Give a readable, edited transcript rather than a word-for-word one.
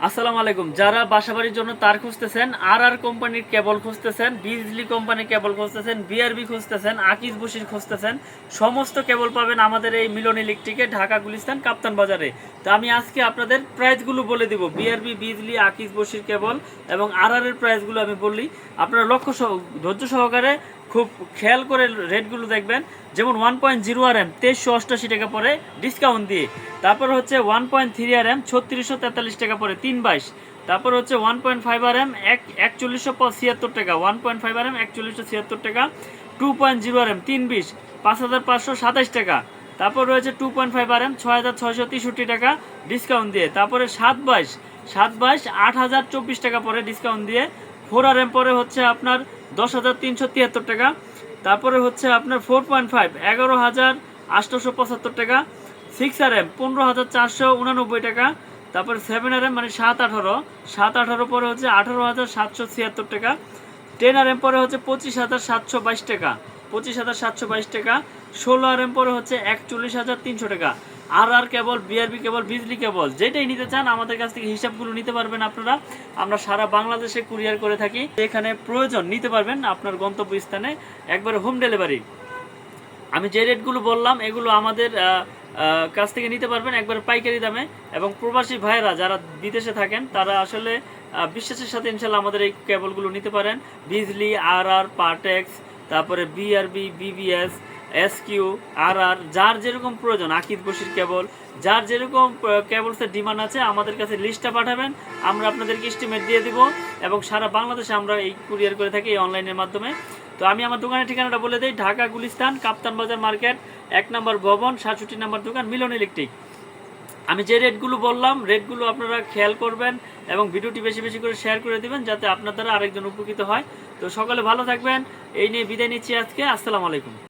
আসসালামু আলাইকুম। যারা বাসাবাড়ির জন্য তার খুঁজতেছেন, আর কোম্পানির কেবল খুঁজতেছেন, বিজলি কোম্পানির কেবল খুঁজতেছেন, বিআরবি খুঁজতেছেন, আকিজ বশির খুঁজতেছেন, সমস্ত কেবল পাবেন আমাদের এই মিলন ইলেকট্রিকে, ঢাকা গুলিস্তান কাপ্তান বাজারে। তো আমি আজকে আপনাদের প্রাইসগুলো বলে দিব, বিআরবি, বিজলি, আকিজ বশির কেবল এবং এর প্রাইসগুলো আমি বললি। আপনারা ধৈর্য সহকারে খুব খেয়াল করে রেটগুলো দেখবেন। যেমন 1.0 RM 2388 টাকা পরে ডিসকাউন্ট দিয়ে। তারপর হচ্ছে 1.3 RM 3643 টাকা পরে 322। তারপর হচ্ছে 1.5 RM 4176 টাকা, 1.5 RM 4176 টাকা। 2.0 RM 320 5527 টাকা। তারপর রয়েছে 2.5 RM 6663 টাকা ডিসকাউন্ট দিয়ে। তারপরে 722 8024 টাকা পরে ডিসকাউন্ট দিয়ে। 4RM পরে হচ্ছে আপনার 10373 টাকা। তারপরে হচ্ছে আপনার 4.5 11875 টাকা। 6RM 15499 টাকা। তারপরে 7RM মানে 718 পরে হচ্ছে 18776 টাকা। 10RM পরে হচ্ছে 25722 টাকা, 25722 টাকা। 16RM পরে হচ্ছে 41300 টাকা। আর কেবল, বিআরবি কেবল, বিজলি কেবল, যেটাই নিতে চান আমাদের কাছ থেকে হিসাবগুলো নিতে পারবেন আপনারা। আমরা সারা বাংলাদেশে কুরিয়ার করে থাকি। এখানে প্রয়োজন নিতে পারবেন আপনার গন্তব্যস্থানে, একবারে হোম ডেলিভারি। আমি যে রেটগুলো বললাম এগুলো আমাদের কাছ থেকে নিতে পারবেন একবারে পাইকারি দামে। এবং প্রবাসী ভাইয়েরা যারা বিদেশে থাকেন তারা আসলে বিশ্বাসের সাথে ইনশাল্লাহ আমাদের এই কেবলগুলো নিতে পারেন। বিজলি, পার্টেক্স, তারপরে বিআরবি, বিবিএস, এসকিউ, যার যেরকম প্রয়োজন, আকিজ বশির কেবল, যার যেরকম কেবলসের ডিমান্ড আছে আমাদের কাছে লিস্টটা পাঠাবেন, আমরা আপনাদেরকে এস্টিমেট দিয়ে দিব। এবং সারা বাংলাদেশে আমরা এই কুরিয়ার করে থাকি এই অনলাইনের মাধ্যমে। তো আমি আমার দোকানের ঠিকানাটা বলে দিই, ঢাকা গুলিস্তান কাপ্তান বাজার মার্কেট, 1 নম্বর ভবন, 67 নম্বর দোকান, মিলন ইলেকট্রিক। আমি যে রেটগুলো বললাম রেটগুলো আপনারা খেয়াল করবেন এবং ভিডিওটি বেশি বেশি করে শেয়ার করে দিবেন যাতে আপনার দ্বারা আরেকজন উপকৃত হয়। তো সকলে ভালো থাকবেন, এই নিয়ে বিদায় নিচ্ছি আজকে। আসসালামু আলাইকুম।